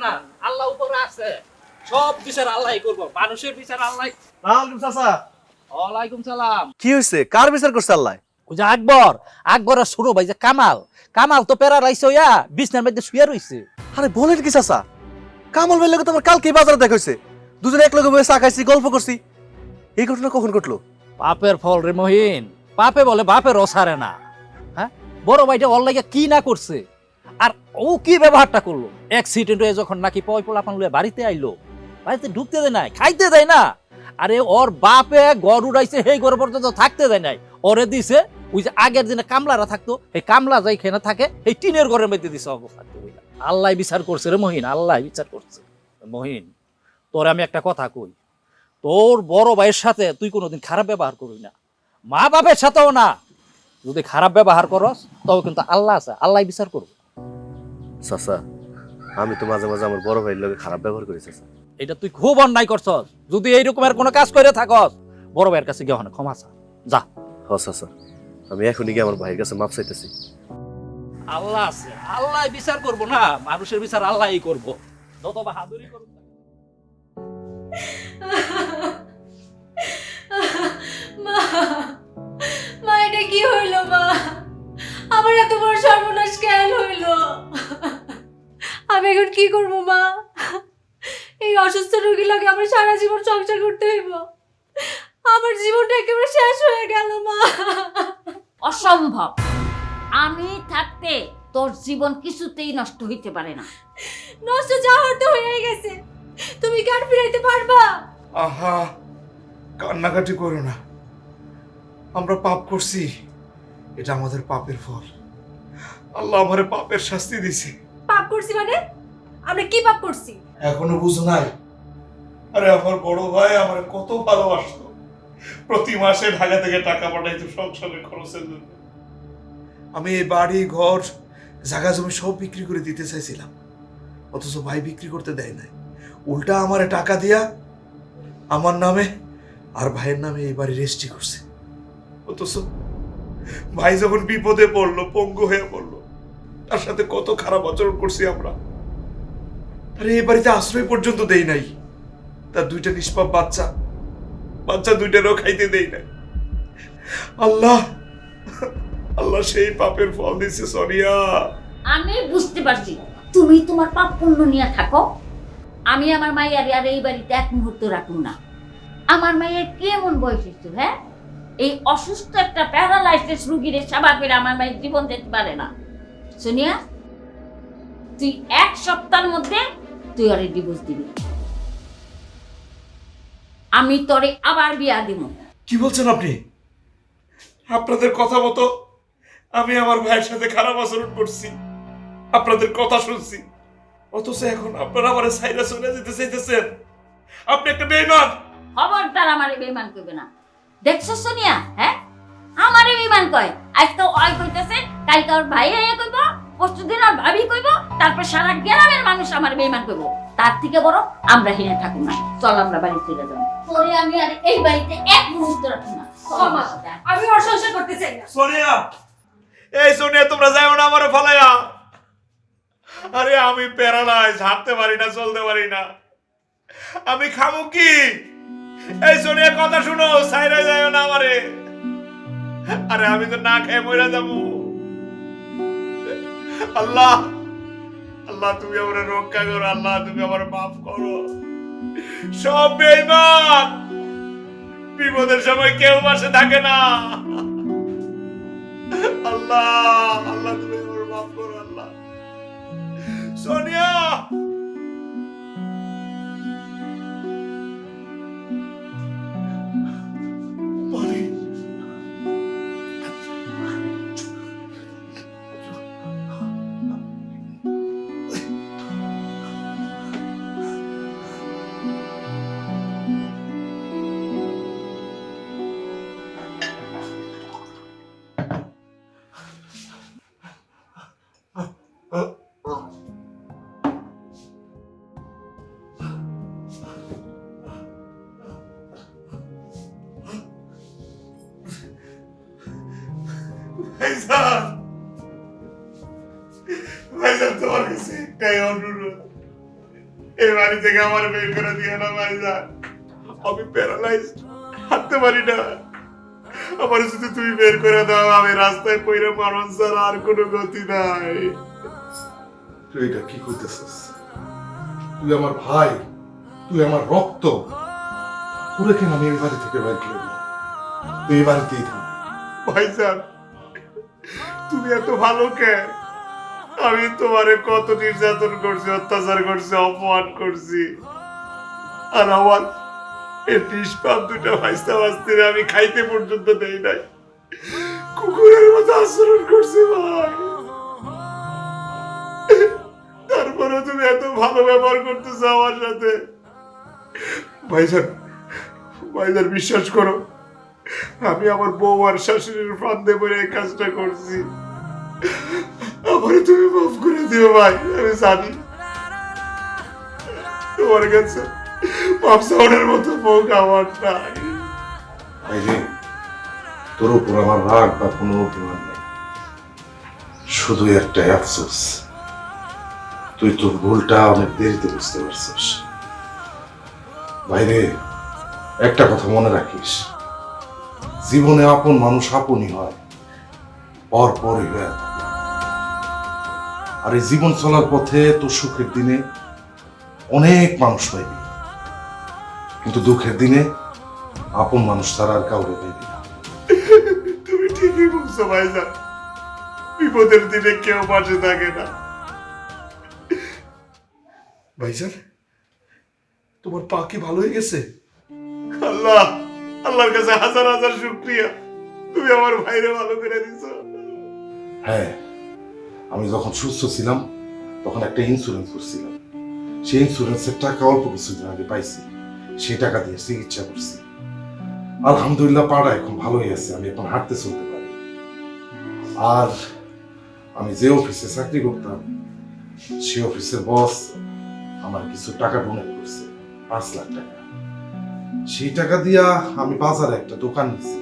না, আল্লাহ উপরে আছে, সব বিচার আল্লাহই করবো, মানুষের বিচার আল্লাহ। আলাইকুম চাচা। ওয়ালাইকুম সালাম। কি হয়েছে? কার বিচার করছে আল্লাহ? ওই যে আকবরের শুরু ভাই যে কামাল তো প্যারালাইজ হইয়া বিছনার মধ্যে শুয়ে রইছে। আরে বলেন কি চাচা? কামাল ভাইয়ের লগে তোমার কালকে বাজারে দেখা হয়েছে, দুজনে এক লগে বসে চা খাইছি, গল্প করছি। এই ঘটনা কখন ঘটলো? পাপের ফল রে মহিন, পাপে বলে বাপের অসারে না। হ্যাঁ, বড় ভাইটা ওর লাগে কি না করছে, আর ও কি ব্যবহারটা করলো। অ্যাক্সিডেন্ট হয়ে যখন নাকি পোলাপান লয়ে বাড়িতে আইলো, বাড়িতে ঢুকতে দেয় নাই, খাইতে দেয় না। আরে ওর বাপে গড় উড়াইছে, সেই গড় পর্যন্ত থাকতে দেয় নাই, ওরে দিছে ওই যে আগের দিনে কামলারা থাকতো, এই কামলা যাই খেনে থাকে এই টিনের ঘরের মধ্যে দিছে অবস্থা। আল্লাহ বিচার করছে রে মহিন, আল্লাহ বিচার করছে। মহিন, তোরে আমি একটা কথা কই, তোর বড় ভাইয়ের সাথে তুই কোনোদিন খারাপ ব্যবহার করবি না, মা বাপের সাথেও না। যদি খারাপ ব্যবহার করস তবে কিন্তু আল্লাহ আছে, আল্লাহ বিচার করবো। চাচা, আমি তো মাঝে মাঝে আমার বড় ভাইয়ের লগে খারাপ ব্যবহার করি চাচা। এটা তুই খুব অন্যায় করছস। যদি এইরকমের কোনো কাজ করে থাকস, বড় ভাইয়ের কাছে গিয়ে ক্ষমা চা, যা। হ চাচা, আমি এখনই গিয়ে আমার ভাইয়ের কাছে মাপ চাইতেছি। আল্লাহ আছে, আল্লাহ বিচার করবো না, মানুষের বিচার আল্লাহই করবো, যত বাহাদুরি করবো। মা, মা এটা কি হইলো মা? আমার এত বড় সর্বনাশ কেন হইলো? আমি এখন কি করব মা? এই অসুস্থ রোগীর লাগে আমার সারা জীবন সংসার করতে হইব। আমার জীবনটা একেবারে শেষ হয়ে গেল মা। অসম্ভব, আমি থাকতে তোর জীবন কিছুতেই নষ্ট হইতে পারে না। নষ্ট যা হতে হয়ে গেছে, তুমি কি আর ফিরাইতে পারবা? আহা, কান্নাকাটি করো না। আমরা পাপ করছি, এটা আমাদের পাপের ফল। আল্লাহ আমারে পাপের শাস্তি দিছে। পাপ করছি মানে? আমরা কি পাপ করছি? এখনো বুঝো নাই? আরে আমার বড় ভাই আমার কত ভালোবাসতো, প্রতি মাসে ঢাকা থেকে টাকা পাঠাইতো সংসারের খরচের জন্য। আমি এই বাড়ি ঘর জায়গা জমি সব বিক্রি করে দিতে চাইছিলাম, অথচ ভাই বিক্রি করতে দেয় নাই। উল্টা আমারে টাকা দিয়া আমার নামে আর ভাইয়ের নামে এই বাড়ি রেজিস্ট্রি করছে। অথচ ভাই যখন বিপদে পড়লো, পঙ্গু হয়ে পড়লো, তার সাথে কত খারাপ আচরণ করছি আমরা। আরে এই বাড়িতে আশ্রয় পর্যন্ত দেই নাই। তার দুইটা নিষ্পাপ বাচ্চা দুইটারও খাইতে দেই নাই। আল্লাহ আল্লাহ সেই পাপের ফল দিছে সোনিয়া। আমি বুঝতে পারছি তুমি তোমার পাপ পুণ্য নিয়ে থাকো, আমি আমার মায়ের আর এই বাড়িতে এক মুহূর্ত রাখুন না। আমার মায়ের কেমন বয়স হচ্ছে? হ্যাঁ, এই অসুস্থ একটা প্যারালাইসিস রোগীর সেবা করে আমার মায়ের জীবন দিতে পারে না। সোনিয়া, তুই এক সপ্তাহের মধ্যে তুই ওরে ডিভোর্স দিবি, আমি তোরে আবার বিয়া দিব। কি বলছেন আপনি? আপনাদের কথা মতো আমি আমার ভাইয়ের সাথে খারাপ আচরণ করছি, আপনাদের কথা শুনছি, অথচ এখন আপনারা আমার সাইরা চলে যেতে চাইতেছেন। আপনি একটা বেঈমান। খবরদার আমারে বেঈমান কইবে না। দেখছো সোনিয়া? হ্যাঁ, আমারে বেঈমান কয়। আজ তো ওই কইতেছে, কালকে ওর ভাই আইয়া কইব, পরশুদিন ওর ভাবি কইব, তারপর সারা গ্রামের মানুষ আমারে বেঈমান কইব। তার থেকে বড় আমরা হিনে থাকুন না। চল আমরা বাড়ি চলে যাব। তোরে আমি আর এই বাড়িতে এক মুহূর্ত রাখব না। আমি ওর সংসার করতে চাই না। সোনিয়া, এই সোনিয়া, তোমরা যাও না আমারে ফলাইয়া। আরে আমি প্যারালাইজ, হাঁটতে পারি না, চলতে পারি না, আমি খামু কি? এই সোনিয়া কথা শুনো, সাইরা যাও না আমারে। আরে আমি তো না খেয়ে মরে যাবো। আল্লাহ আল্লাহ, তুমি আমার রক্ষা করো। আল্লাহ, তুমি আমার মাফ করো। সব বেঈমান, বিপদের সময় কেউ পাশে থাকে না। আল্লাহ আল্লাহ, তুমি আমার মাফ করো। আল্লাহ, সোনিয়া, ভাইজান, তোমার কাছে একটাই অনুরোধ, এই বাড়ি থেকে আমার বের করে দিয়ে না ভাইজান। আমি প্যারালাইজ, হাঁটতে পারি না। আমার যদি তুমি বের করে দাও, আমি রাস্তায় পইরে মরণ ছাড়া আর কোনো গতি নাই। তুই এটা কি করতেছিস? তুই আমার ভাই, তুই আমার রক্ত। তোরে কেন আমি এই বাড়ি থেকে বাইর করে দিই? তুই এই বাড়িতেই থাক। ভাইজান, তুমি এত ভালো কে? আমি তোমারে কত নির্যাতন করছি, অত্যাচার করছি, অপমান করছি, আর আমার এই নিষ্পাপ দুটা ভাইস্তা ভাস্তিরে আমি খাইতে পর্যন্ত দেই নাই। কুকুরের মতো আচরণ করছি ভাই। তারপরে তুমি এত ভালো ব্যবহার করতেছো আমার সাথে। ভাইজান, ভাইজান বিশ্বাস করো, আমি আমার বউ আর শাশুড়ির ফান্দে পড়ে এই কাজটা করছি। আমারে তুমি মাফ করে দিও ভাই। আমি জানি তোমার কাছে মাফ চাওয়ার মতো মুখ আমার নাই। ভাই রে, তোর উপর আমার রাগ বা কোনো অভিমান নেই, শুধু একটাই আফসোস, তুই তোর ভুলটা অনেক দেরিতে বুঝতে পারছিস। ভাইরে, একটা কথা মনে রাখিস, জীবনে আপন মানুষ আপনই হয়, পর পরই হয়ে থাকে। আর এই জীবন চলার পথে তোর সুখের দিনে অনেক মানুষ পাইবি, কিন্তু দুঃখের দিনে আপন মানুষ ছাড়া আর কাউকে পাইবি না। তুমি ঠিকই বলছো ভাইজান, বিপদের দিনে কেউ পাশে থাকে না। ভাইজান, তোমার পা কি ভালো হয়ে গেছে? আল্লাহ, আল্লাহর কাছে হাজার হাজার শুকরিয়া, তুমি আমার ভাইরে ভালো করে দিছো। হ্যাঁ, আমি যখন সুস্থ ছিলাম তখন একটা ইন্স্যুরেন্স করছিলাম, সেই ইন্স্যুরেন্সের টাকা অল্প কিছুদিন আগে পাইছি, সেই টাকা দিয়ে চিকিৎসা করছি। আলহামদুলিল্লাহ, পাড়া এখন ভালোই আছে, আমি এখন হাঁটতে চলতে পারি। আর আমি যে অফিসে চাকরি করতাম, সেই অফিসের বস আমার কিছু টাকা ডোনেট করছে, 5 লাখ টাকা। সেই টাকা দিয়া আমি বাজারে একটা দোকান নিছি।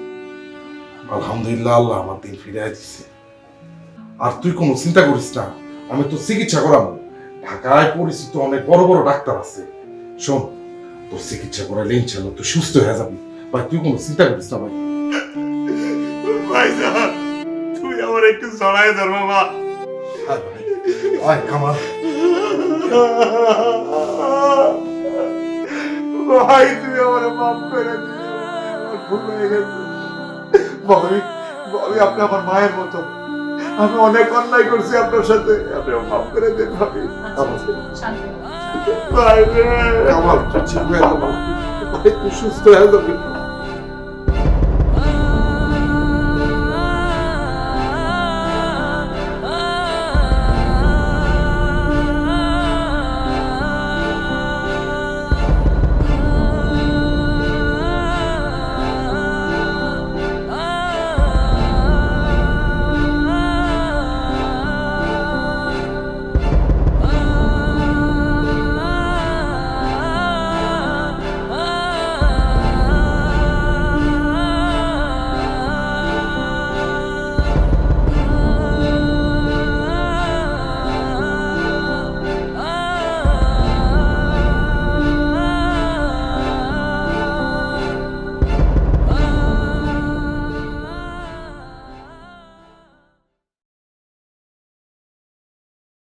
আলহামদুলিল্লাহ, আল্লাহ আমার দিন ফিরিয়ে দিচ্ছে। আর তুই কোনো চিন্তা করিস না, আমি তো চিকিৎসা করাবো। ঢাকায় পরিচিত অনেক বড় বড় ডাক্তার আছে, শোন, তোর চিকিৎসা করালে ইনশাল্লাহ তুই সুস্থ হয়ে যাবি। ভাই, তুই কোনো চিন্তা করিস না ভাই। ভাইজান, তুমি আমার একটু জড়ায় ধরো মা। আয় কামাল। ভাই, তুমি আমার মাফ করে দিও, আমার ভুল হয়ে গেছে। ভাবি, ভাবি, আপনি আমার মায়ের মতো, আমি অনেক অন্যায় করছি আপনার সাথে, আপনি মাফ করে দেন ভাবি। ভাই রে, কামাল, তুই ঠিক হয়ে যাবি। ভাই, তুই সুস্থ হয়ে যাবি।